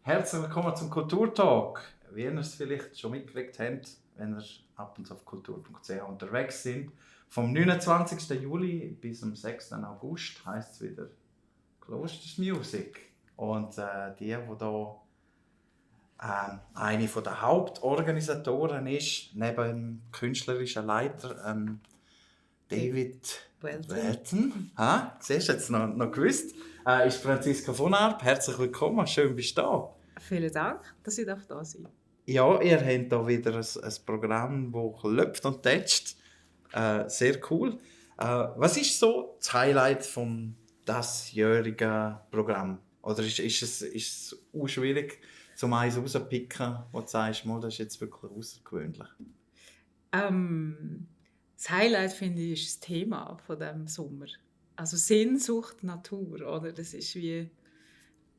Herzlich willkommen zum Kulturtalk. Wie ihr es vielleicht schon mitgekriegt habt, wenn ihr ab und zu auf kultur.ch unterwegs sind. Vom 29. Juli bis zum 6. August heisst es wieder Klosters Music. Und die hier eine der Hauptorganisatoren ist, neben dem künstlerischen Leiter David Welton. Siehst du jetzt noch gewusst? Ist Franziska von Arp. Herzlich willkommen, schön bist du da. Vielen Dank, dass ich da sein darf. Ja, ihr habt hier wieder ein Programm, das läuft und tätscht. Sehr cool. Was ist so das Highlight vom diesjährigen Programm? Oder ist es auch schwierig, zum eins rauszupicken, wo du sagst, das ist jetzt wirklich außergewöhnlich? Das Highlight, finde ich, ist das Thema von diesem Sommer. Also Sehnsucht, Natur, oder? Das ist wie...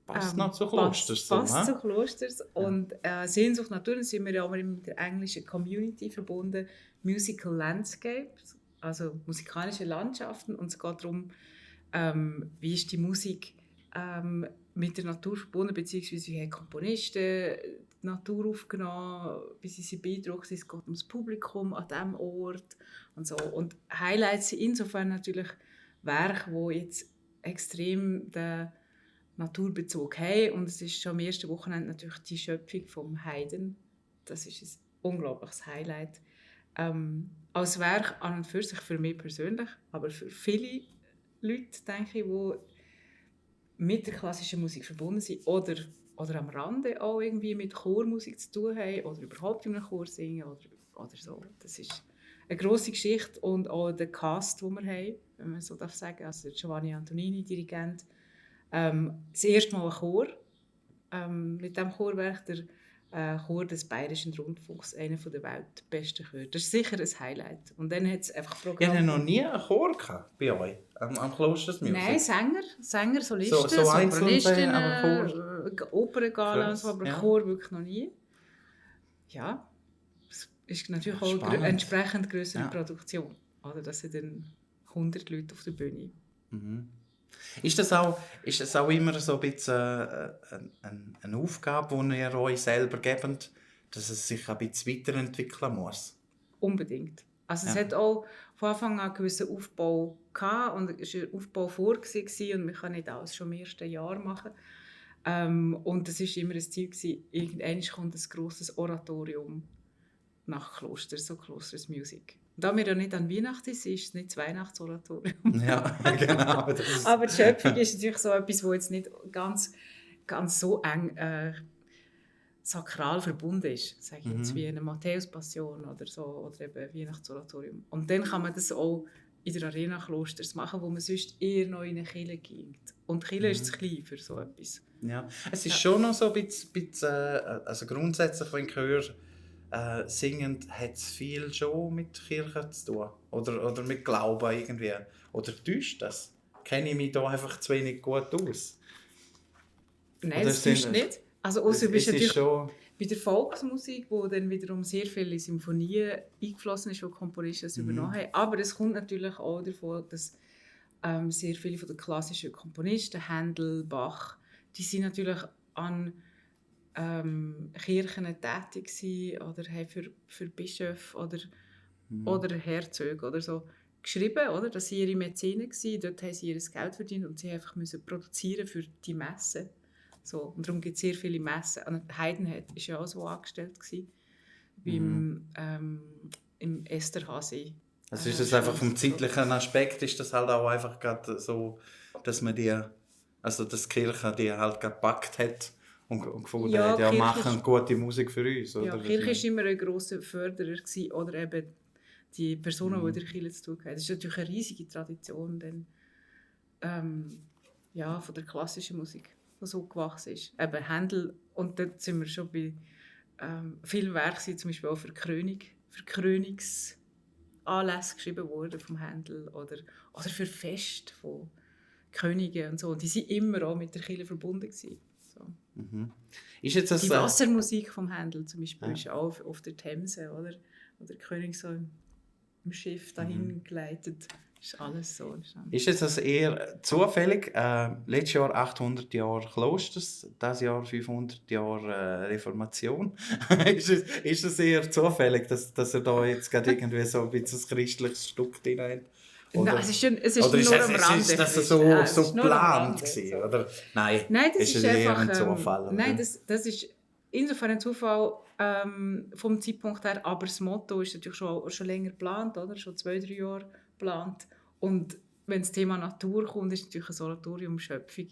Passt noch zu Klosters. Passt zu Klosters. Ja. Und Sehnsucht, Natur, dann sind wir ja auch immer mit der englischen Community verbunden. Musical Landscapes, also musikalische Landschaften. Und es geht darum, wie ist die Musik mit der Natur verbunden, beziehungsweise wie haben Komponisten die Natur aufgenommen, wie sie beeindruckt sind. Es geht ums Publikum an diesem Ort und so. Und Highlights sind insofern natürlich Werke, die jetzt extrem den Naturbezug haben. Und es ist schon am ersten Wochenende natürlich die Schöpfung vom Haydn. Das ist ein unglaubliches Highlight. Als Werk an und für sich für mich persönlich, aber für viele Leute, denke ich, die mit der klassischen Musik verbunden sind oder am Rande auch irgendwie mit Chormusik zu tun haben oder überhaupt in einem Chor singen oder so. Das ist eine grosse Geschichte und auch der Cast, den wir haben, wenn man so sagen darf. Also Giovanni Antonini, Dirigent. Das erste Mal ein Chor. Mit diesem Chorwerk, der Chor des Bayerischen Rundfunks, einer der weltbesten Chöre. Das ist sicher ein Highlight. Und dann hat es einfach Programm... Ihr hattet noch nie einen Chor gehabt bei euch am Klosters Music? Nein, Sänger, Solisten, Sopranistinnen, Operngala und so, aber Chor wirklich noch nie. Ja, es ist natürlich auch eine entsprechend grössere Produktion. Oder? Das sind dann 100 Leute auf der Bühne. Mhm. Ist das auch immer so ein bisschen eine Aufgabe, die ihr euch selber gebt, dass es sich ein bisschen weiterentwickeln muss? Unbedingt. Also es hat auch von Anfang an einen gewissen Aufbau gehabt und es war ein Aufbau vorgesehen und man kann nicht alles schon im ersten Jahr machen. Und es war immer ein Ziel, irgendwann kommt ein grosses Oratorium nach Klosters, so Klosters Music. Da wir ja nicht an Weihnachten sind, ist es nicht das Weihnachtsoratorium. Ja, genau. Aber die Schöpfung ist natürlich so etwas, das jetzt nicht ganz so eng sakral verbunden ist, sage ich jetzt, wie eine Matthäus-Passion oder so, oder eben Weihnachtsoratorium. Und dann kann man das auch in der Arena Klosters machen, wo man sonst eher noch in eine Kirche geht. Und die Kirche ist zu klein für so etwas. Ja, es ist schon noch so ein bisschen also grundsätzlich, wenn ich höre, singend hat es viel schon mit Kirche zu tun. Oder mit Glauben irgendwie. Oder täuscht das? Kenne ich mich da einfach zu wenig gut aus? Nein, das täuscht nicht. Also außer bist natürlich schon bei der Volksmusik, wo dann wiederum sehr viele Symphonien eingeflossen ist, die Komponisten das übernommen haben. Aber es kommt natürlich auch davon, dass sehr viele von den klassischen Komponisten, Händel, Bach, die sind natürlich an Kirchen tätig gewesen, oder haben für Bischöfe oder Herzöge oder so geschrieben, oder? Dass sie ihre Mäzenen waren. Dort haben sie ihr Geld verdient und sie einfach müssen produzieren für die Messen. So, und darum gibt es sehr viele Messen. Haydn war ja auch so angestellt im Esterhazy. Also ist das einfach vom zeitlichen Aspekt, ist das halt auch einfach gerade so, dass man dass die Kirche die halt gepackt hat und gefunden hat, machen gute Musik für uns. Oder? Ja, die Kirche war immer ein grosser Förderer gewesen, oder eben die Personen, die in der Kirche zu tun haben. Das ist natürlich eine riesige Tradition dann, von der klassischen Musik, die so gewachsen ist. Eben Händel, und dort sind wir schon bei vielen Werken, zum Beispiel auch für Krönungsanlässe geschrieben worden vom Händel oder für Feste von Königen und so. Und die waren immer auch mit der Kirche verbunden gewesen. So. Ist jetzt die Wassermusik vom Händel zum Beispiel ist auch auf der Themse, oder? Oder der König so im Schiff dahin geleitet. ist alles so entstanden. Ist es das eher zufällig? Letztes Jahr 800 Jahre Klosters, dieses Jahr 500 Jahre Reformation. ist es eher zufällig, dass er da jetzt gerade irgendwie so ein bisschen ein christliches Stück drin hat? Nein, es ist nur am Rande. Ist das so geplant gewesen, oder? Nein, das ist eher einfach ein Zufall. Oder? Nein, das ist insofern ein Zufall vom Zeitpunkt her, aber das Motto ist natürlich schon länger geplant, oder? Schon 2-3 Jahre geplant. Und wenn das Thema Natur kommt, ist natürlich ein Oratorium Schöpfung.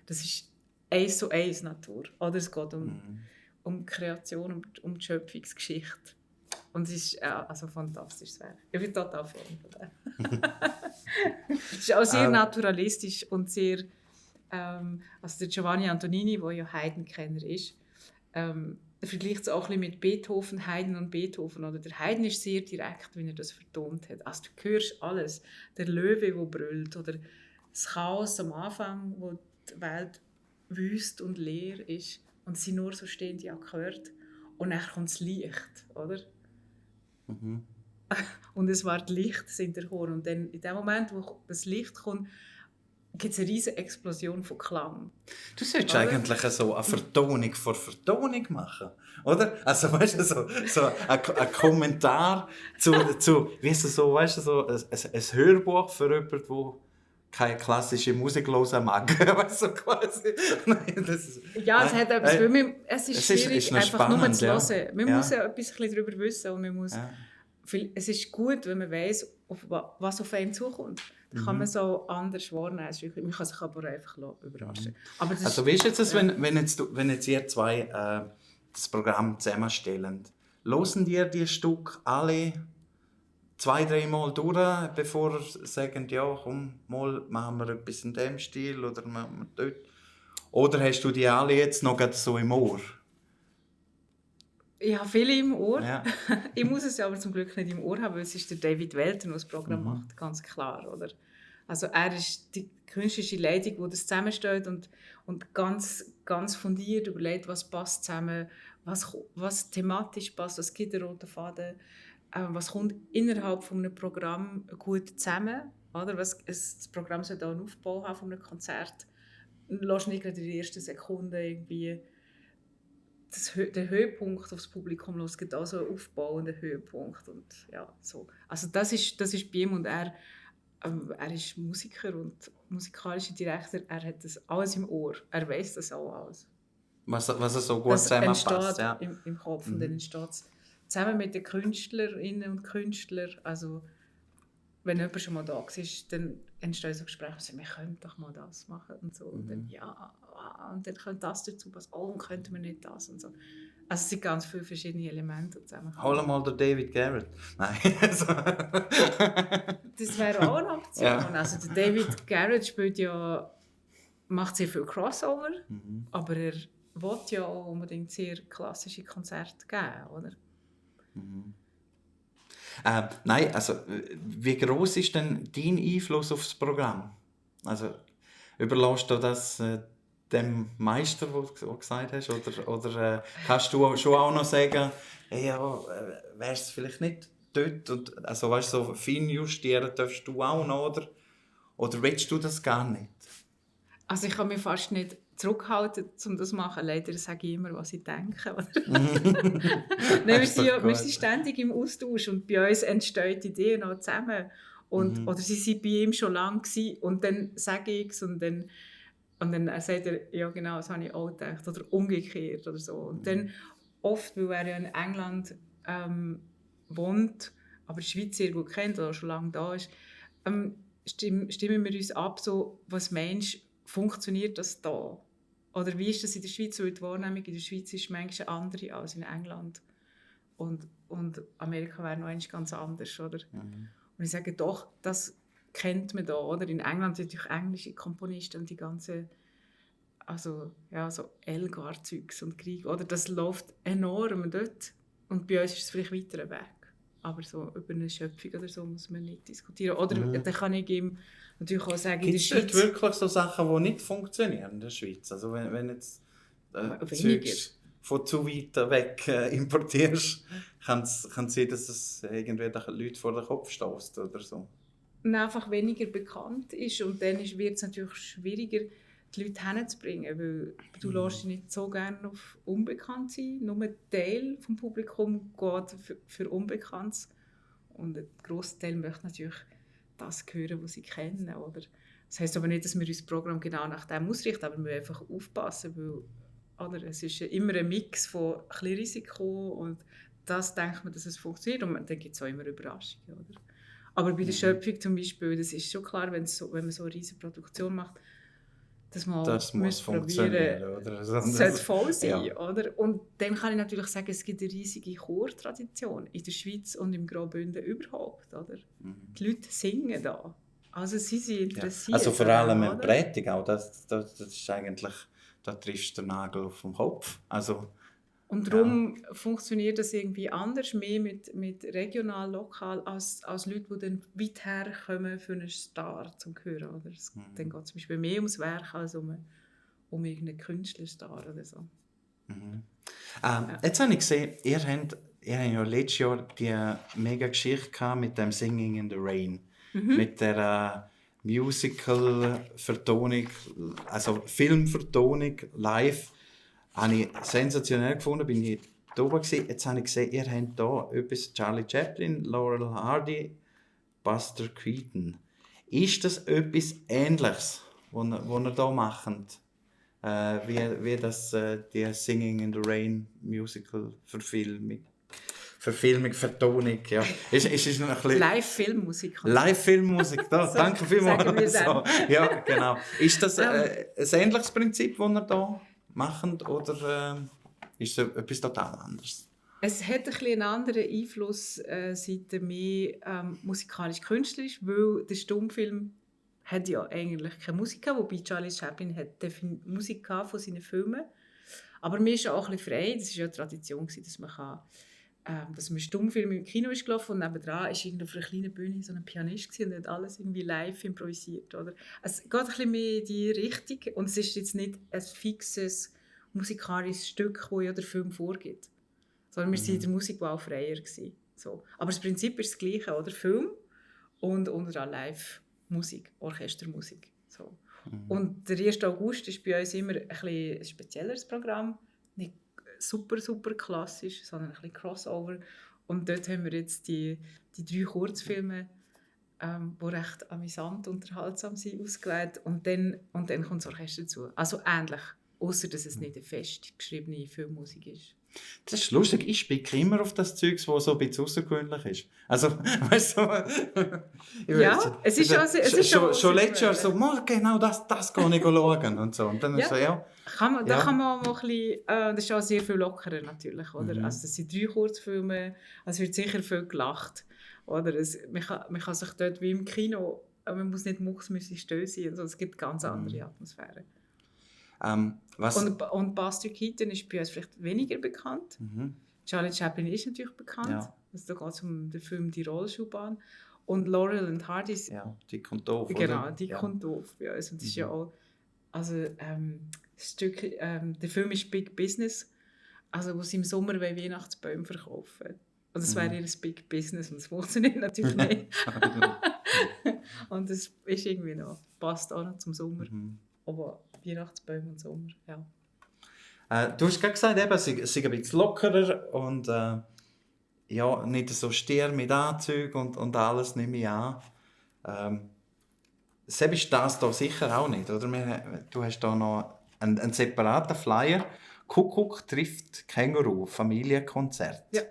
Das ist 1:1 Natur. Oder? Es geht um Kreation, um die Schöpfungsgeschichte. Und es ist also fantastisch. Ich bin total Fan von dem. Es ist auch sehr naturalistisch und sehr... also der Giovanni Antonini, der ja Haydn-Kenner ist, der vergleicht es auch ein bisschen mit Beethoven, Haydn und Beethoven. Oder der Haydn ist sehr direkt, wenn er das vertont hat. Also du hörst alles. Der Löwe, der brüllt. Oder das Chaos am Anfang, wo die Welt wüst und leer ist. Und es sind nur so stehende Akkorde. Und dann kommt das Licht, oder? Mhm. Und es wird Licht in der Chor. Und dann in dem Moment, wo das Licht kommt, gibt es eine riesige Explosion von Klang. Du solltest eigentlich so eine Vertonung vor Vertonung machen, oder? Also weißt du, so ein Kommentar zu weißt du, so, weißt du, so ein Hörbuch für jemanden, der keine klassische Musik hören mag. Weißt du, quasi. Nein, das ist, ja, es hat etwas, weil es ist schwierig, ist einfach spannend, nur zu hören. Ja. Man muss ja etwas darüber wissen und man muss... Ja. Es ist gut, wenn man weiss, was auf einen zukommt. Dann kann man so anders wahrnehmen. Man kann sich aber einfach überraschen. Aber also wie ist es, wenn jetzt ihr zwei das Programm zusammenstellen? Hören ihr die Stück alle 2-3 Mal durch, bevor ihr sagt, ja, komm, mal machen wir etwas in dem Stil oder machen wir dort? Oder hast du die alle jetzt noch so im Ohr? Ich habe viele im Ohr. Ja. Ich muss es aber zum Glück nicht im Ohr haben, weil es ist der David Welten, der das Programm macht, ganz klar. Oder? Also er ist die künstlerische Leitung, die das zusammenstellt und ganz, ganz fundiert überlegt, was passt zusammen, was thematisch passt, was gibt der rote Faden, was kommt innerhalb von einem Programm gut zusammen. Oder? Das Programm soll auch einen Aufbau haben von einem Konzert. Lass nicht gerade in der ersten Sekunde irgendwie der Höhepunkt aufs Publikum los, es gibt auch so einen aufbauenden Höhepunkt und ja, so. Also das ist bei ihm und er ist Musiker und musikalischer Direktor, er hat das alles im Ohr, er weiss das auch alles. Was so gut zusammenpasst, ja. Im Kopf und dann entsteht es zusammen mit den Künstlerinnen und Künstlern, also wenn jemand schon mal da war, dann entstehen so Gespräche, wir könnten doch mal das machen und so. Und dann, ja, und dann könnte das dazu passen, und könnten wir nicht das und so. Also es sind ganz viele verschiedene Elemente zusammen. Hol mal den David Garrett. Nein. Das wäre auch eine Option. Ja. Also der David Garrett macht sehr viel Crossover, aber er will ja auch unbedingt sehr klassische Konzerte geben, oder? Nein, also wie gross ist denn dein Einfluss auf das Programm? Also überlässt du das dem Meister, den du gesagt hast, oder kannst du schon auch noch sagen, hey, ja, wäre es vielleicht nicht dort? Und, also weißt du, so fein justieren darfst du auch noch, oder willst du das gar nicht? Also ich kann mich fast nicht zurückhalten, um das zu machen. Leider sage ich immer, was ich denke. Nein, wir sind ständig im Austausch und bei uns entstehen die Ideen auch zusammen. Oder sie waren bei ihm schon lange und dann sage ich es und dann sagt er, ja genau, das habe ich auch gedacht. Oder umgekehrt oder so. Und dann oft, weil er ja in England wohnt, aber die Schweiz sehr gut kennt oder schon lange da ist, stimmen wir uns ab, so, was meinst du, funktioniert das da? Oder wie ist das in der Schweiz? Weil die Wahrnehmung in der Schweiz ist manchmal andere als in England. Und Amerika wäre noch ganz anders, oder? Und ich sage doch, das kennt man da, oder? In England sind natürlich englische Komponisten und die ganze, also ja, so Elgar-Zeugs und Krieg, oder? Das läuft enorm dort. Und bei uns ist es vielleicht weiter weg. Aber so über eine Schöpfung oder so muss man nicht diskutieren. Oder dann kann ich ihm natürlich auch sagen, gibt es wirklich so Sachen, die nicht funktionieren in der Schweiz? Also wenn jetzt Zeugs von zu weit weg importierst, kann es sein, dass es irgendwie Leute vor den Kopf stößt oder so? einfach weniger bekannt ist. Und dann wird es natürlich schwieriger, die Leute hinzubringen, weil du lässt dich nicht so gerne auf unbekannt sein. Nur ein Teil des Publikums geht für Unbekanntes. Und ein grosser Teil möchte natürlich das hören, was sie kennen. Oder? Das heisst aber nicht, dass wir unser Programm genau nach dem ausrichten, aber wir müssen einfach aufpassen, weil oder, es ist immer ein Mix von ein bisschen Risiko und das denkt man, dass es funktioniert und dann gibt es auch immer Überraschungen. Oder? Aber bei der Schöpfung zum Beispiel, das ist schon klar, wenn man so eine riesige Produktion macht, dass man Das muss funktionieren, oder? Es sollte voll sein, ja. oder? Und dann kann ich natürlich sagen, es gibt eine riesige Chortradition in der Schweiz und im Graubünden überhaupt, oder? Die Leute singen da. Also sie sind interessiert. Ja. Also vor allem oder? eine Prägung auch, das ist eigentlich, da triffst du den Nagel auf den Kopf. Also, und darum funktioniert das irgendwie anders, mehr mit regional, lokal, als Leute, die dann weit herkommen für einen Star zum Hören. Oder? Dann geht es zum Beispiel mehr ums Werk als um irgendeinen Künstlerstar oder so. Jetzt habe ich gesehen, ihr habt ja letztes Jahr die mega Geschichte gehabt mit dem Singing in the Rain. Mit der Musical-Vertonung, also Filmvertonung live. Habe ich sensationell gefunden, bin ich da oben gewesen. Jetzt habe ich gesehen, ihr habt hier etwas Charlie Chaplin, Laurel Hardy, Buster Keaton. Ist das etwas Ähnliches, was ihr hier macht? Wie das die Singing in the Rain Musical Vertonung, ja. Ist noch ein bisschen Live-Filmmusik. Live-Filmmusik, da. So, danke vielmals. sagen wir So, ja, genau. Ist das ein ähnliches Prinzip, das ihr hier macht, oder ist es etwas total anderes? Es hat ein bisschen einen anderen Einfluss, seit mehr musikalisch-künstlerisch, weil der Stummfilm hat ja eigentlich keine Musik gehabt, wobei Charlie Chaplin hat Musik von seinen Filmen. Aber mir ist auch ein bisschen frei, das war ja eine Tradition, dass man dass ein Stummfilm im Kino ist gelaufen und nebenan war auf einer kleinen Bühne so ein Pianist und hat alles irgendwie live improvisiert. Oder? Es geht ein bisschen mehr in die Richtung und es ist jetzt nicht ein fixes musikalisches Stück, das ja der Film vorgibt. Sondern wir waren in der Musikwahl freier. So. Aber das Prinzip ist das Gleiche, oder? Film und unter Live-Musik, Orchestermusik. So. Und der 1. August ist bei uns immer ein spezielleres Programm. Nicht super klassisch, sondern ein bisschen Crossover. Und dort haben wir jetzt die 3 Kurzfilme, die recht amüsant, unterhaltsam sind, ausgewählt. Und dann kommt das Orchester dazu. Also ähnlich, außer dass es nicht eine fest geschriebene Filmmusik ist. Das ist lustig, ich spicke immer auf das Zeug, das so ein bisschen außergewöhnlich ist. Also, weißt du, es ist schon letztes Jahr so, genau das gehe ich schauen und so. Und dann ja. So, ja. Da kann man auch ein bisschen, das ist auch sehr viel lockerer natürlich, oder? Also das sind 3 Kurzfilme, es wird sicher viel gelacht, oder? Man kann sich dort wie im Kino, man muss nicht mucksmässig still sein, also es gibt ganz andere Atmosphären. Und Buster Keaton ist bei uns vielleicht weniger bekannt. Charlie Chaplin ist natürlich bekannt. Ja. Also da geht es um den Film «Die Rollschuhbahn». Und Laurel und Hardy... Ja, die kommt doof, genau, die kommt doof bei uns. Und das ist ja auch... Also, der Film ist «Big Business», also wo sie im Sommer Weihnachtsbäume verkaufen. Und das wäre ihr Big Business und das funktioniert natürlich nicht. Und das ist irgendwie noch... Passt auch noch zum Sommer. Aber Weihnachtsbäume und Sommer, ja. Du hast gerade gesagt, eben, sie sind ein bisschen lockerer und ja, nicht so stier mit Anzügen und alles nehme ich an. Selbst ist das hier sicher auch nicht, oder? Du hast hier noch einen separaten Flyer. Kuckuck trifft Känguru, Familienkonzert. Ja.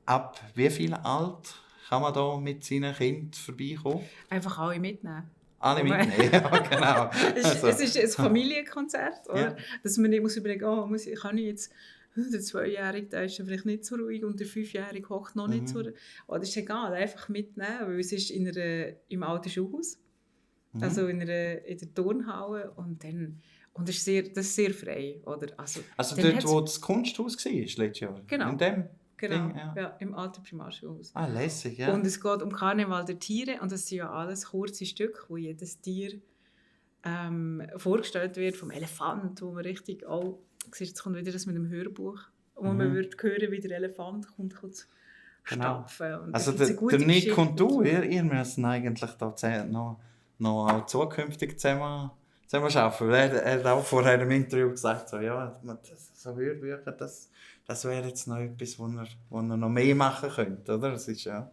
Ab wie viel alt kann man da mit seinen Kindern vorbeikommen? Einfach alle mitnehmen. Alle mitnehmen, ja, genau. Es ist ein Familienkonzert, oder? Ja. Dass man nicht überlegen muss, kann ich jetzt, der 2-Jährige, der ist vielleicht nicht so ruhig und der 5-Jährige hockt noch nicht so ruhig. Das ist egal, einfach mitnehmen, weil es ist im alten Schulhaus, also in der Turnhalle und das ist sehr frei, oder? Also dort, wo das Kunsthaus war, letztes Jahr? Genau. In dem? Genau, ja, im alten Primarschulhaus. Lässig, ja. Und es geht um Karneval der Tiere und das sind ja alles kurze Stücke, wo jedes Tier vorgestellt wird, vom Elefant, wo man richtig auch, jetzt kommt wieder das mit dem Hörbuch, wo man würde hören, wie der Elefant kommt Genau. stapfen. Und Also da gibt's eine gute der Nick Geschichte und du, dazu. ihr müsst eigentlich da noch auch zukünftig zusammen arbeiten. Weil er hat auch vorher im Interview gesagt, so, ja, so Hörbücher, das wäre jetzt noch etwas, wo er noch mehr machen könnte, oder? Das ist ja...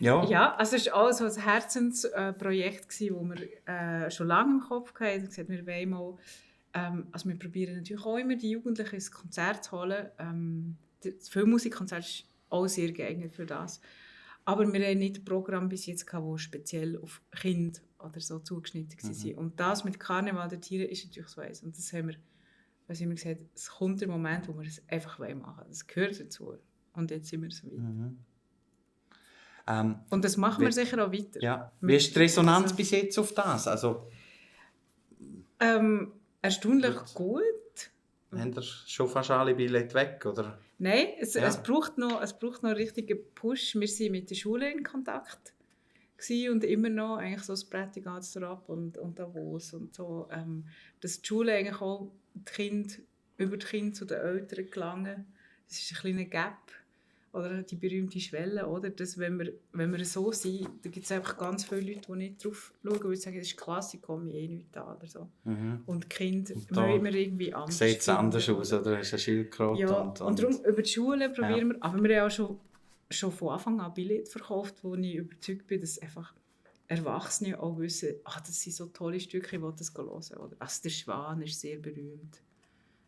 Ja. Ja, also es war auch so ein Herzensprojekt, das wir schon lange im Kopf hatten. Wir haben gesagt, wir wollen mal, also wir probieren natürlich auch immer, die Jugendlichen ins Konzert zu holen. Das Filmmusikkonzert ist auch sehr geeignet für das. Aber wir haben nicht ein Programm bis jetzt gehabt, das speziell auf Kinder oder so zugeschnitten war. Und das mit Karneval der Tiere ist natürlich so eins. Und das haben wir, was haben wir gesagt, es kommt der Moment, wo wir es einfach machen wollen. Das gehört dazu. Und jetzt sind wir so weit. Und das machen wir sicher auch weiter. Ja. Wie ist die Resonanz bis jetzt auf das? Also, erstaunlich gut. haben ihr schon fast alle Billette weg, oder? Nein, es braucht noch einen richtigen Push. Wir waren mit der Schule in Kontakt und immer noch eigentlich so das Prädikatsrap und Davos und so. Dass die Schule eigentlich auch über die Kinder zu den Eltern gelangen. Das ist ein kleiner Gap. Oder die berühmte Schwelle, oder? Dass, wenn wir so sind, da gibt es einfach ganz viele Leute, die nicht drauf schauen, weil sie sagen, das ist Klassik, komme ich nicht an. Oder so. Und die Kinder wollen wir irgendwie anders. Sieht es anders aus, oder? Hast du eine Schildkröte? Ja, und darum über die Schule probieren wir. Aber wir haben auch schon von Anfang an Billette verkauft, wo ich überzeugt bin, dass einfach Erwachsene auch wissen, das sind so tolle Stücke, ich will das hören. Oder? Also der Schwan ist sehr berühmt.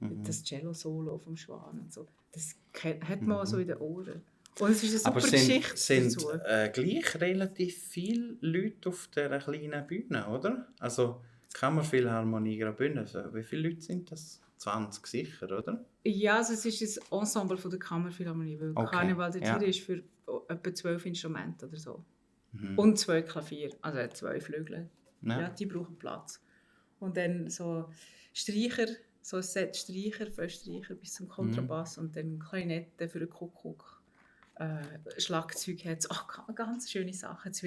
Das Cello-Solo vom Schwan und so. Das hat man so in den Ohren. Und es ist eine super Geschichte sind dazu. Gleich relativ viele Leute auf dieser kleinen Bühne, oder? Also Kammerphilharmonie Graubünden, wie viele Leute sind das? 20 sicher, oder? Ja, also es ist ein Ensemble von der Kammerphilharmonie, weil Karneval der Tiere ist für etwa 12 Instrumente oder so. Und 2 Klavier, also 2 Flügel. Ja, die brauchen Platz. Und dann so Streicher, so ein Set Streicher, 5 Streicher bis zum Kontrabass und dann Klarinette für den Kuckuck. Schlagzeug hat es. Ganz schöne Sachen. Jetzt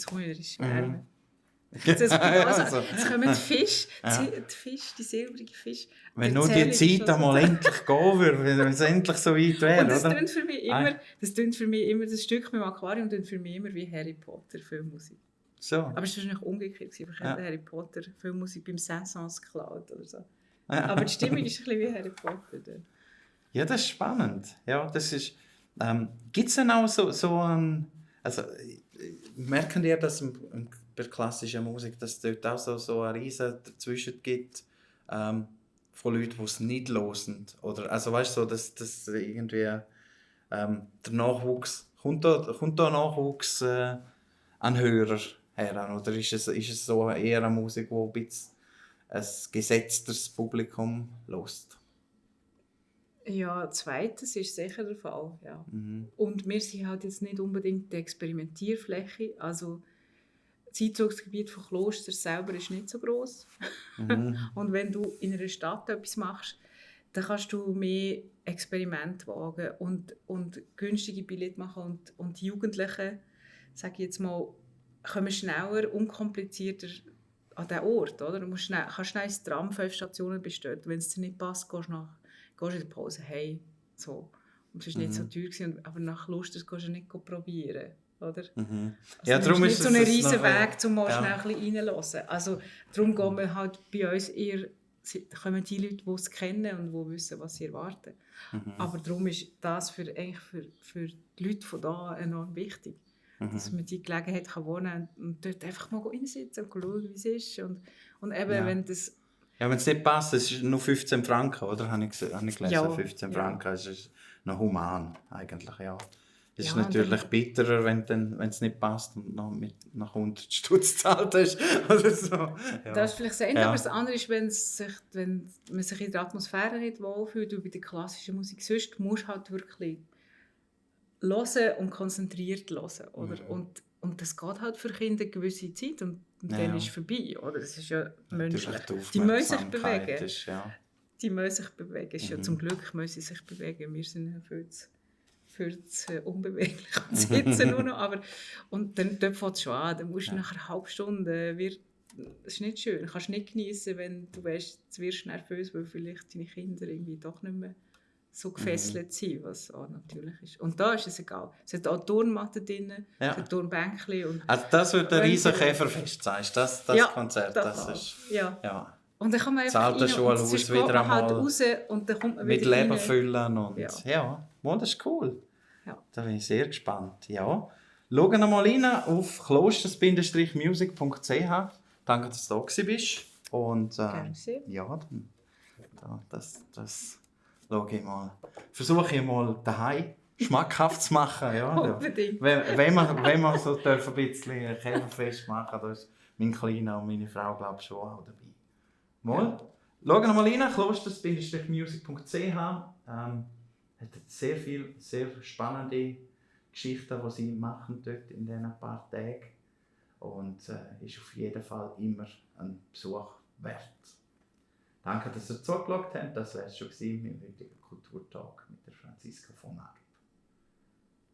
komme ich wieder in Schwärme. Es kommen die Fische, die silbrigen Fische. Wenn nur die Zeit einmal endlich gehen würde, wenn es endlich so weit wäre, und das tönt für mich immer, das Stück mit dem Aquarium tönt für mich immer wie Harry Potter Filmmusik. So. Aber es war wahrscheinlich umgekehrt. Ich hätte Harry Potter Filmmusik beim Saint-Saëns geklaut oder so. Aber die Stimmung ist ein bisschen wie Harry Potter. Ja, das ist spannend. Ja, das ist... Gibt es denn auch so ein... Also, merken ihr, dass bei klassischer Musik, dass es dort auch so eine Riesen dazwischen gibt von Leuten, die es nicht hören? Oder, also weißt du, so, dass irgendwie der Nachwuchs... Kommt da Nachwuchs an Hörer her? Oder ist es so eher eine Musik, die ein bisschen ein gesetzteres Publikum hört? Ja, zweites ist sicher der Fall, ja. Und wir sind halt jetzt nicht unbedingt die Experimentierfläche, also das Einzugsgebiet von Klostern selber ist nicht so gross. Und wenn du in einer Stadt etwas machst, dann kannst du mehr Experimente wagen und günstige Billette machen und die Jugendlichen, sage ich jetzt mal, kommen schneller, unkomplizierter an diesen Ort, oder? Du kannst schnell ins Tram 5 Stationen bestellen. Wenn es dir nicht passt, gehst du in der Pause hey, so. Und es war nicht so teuer gewesen, aber nach Klosters gehst du nicht probieren, oder? Also ja, darum ist nicht so ein riesen Weg, um mal ja. schnell ein bisschen reinzuhören. Also darum gehen wir halt bei uns eher, kommen die Leute, die es kennen und die wissen, was sie erwarten. Aber darum ist das für die Leute von da enorm wichtig. Dass man die Gelegenheit wahrnehmen kann und dort einfach mal reinsitzen und schauen, wie es ist. Und eben, wenn das... Ja, wenn es nicht passt, es ist nur 15 Franken, oder? Habe ich gelesen, ja, 15 Franken, es ist noch human, eigentlich, ja. Es ist natürlich bitterer, wenn es nicht passt und noch mit nach 100 Stutz gezahlt hast, oder so. Ja. Das ist vielleicht das eine, aber das andere ist, wenn man sich in der Atmosphäre nicht wohlfühlt, wie bei der klassischen Musik, sonst musst du halt wirklich hören und konzentriert hören, oder? Und das geht halt für Kinder eine gewisse Zeit und dann ist es vorbei, oder? Das ist ja menschlich. Die müssen sich bewegen. Die müssen sich bewegen. Ist ja zum Glück müssen sie sich bewegen. Wir sind ja für das unbeweglich und sitzen nur noch. Aber, und dann fängt es schon an. Dann musst du nach einer halben Stunde... Das ist nicht schön. Du kannst nicht genießen, wenn du weißt, du wirst nervös, weil vielleicht deine Kinder irgendwie doch nicht mehr so gefesselt sein, was auch natürlich ist. Und da ist es egal. Es hat auch Turnmatten drin, es hat Turnbänkchen. Und also das wird ein riesen Käferfest, sagst du, das Konzert. Das ist, ja. Und dann kann man einfach das alte Schulhaus wieder einmal raus und dann kommt man mit wieder Leben rein. füllen. Und, das ist cool. Ja. Da bin ich sehr gespannt. Ja. Schauen wir mal rein auf klosters-music.ch. Danke, dass du da bist. Und dann, das schaue ich mal. Versuche ich mal daheim schmackhaft zu machen. Ja. Unbedingt. Wenn wir so ein bisschen Käferfest machen, da ist mein Kleiner und meine Frau, glaube ich, schon auch dabei. Mal. Schauen wir mal rein, klosters-music.ch. Hat sehr viele, sehr spannende Geschichten, die sie machen dort in diesen paar Tagen. Und ist auf jeden Fall immer ein Besuch wert. Danke, dass ihr zugeschaut habt. Das war es schon mit dem heutigen Kulturtag mit der Franziska von Arx.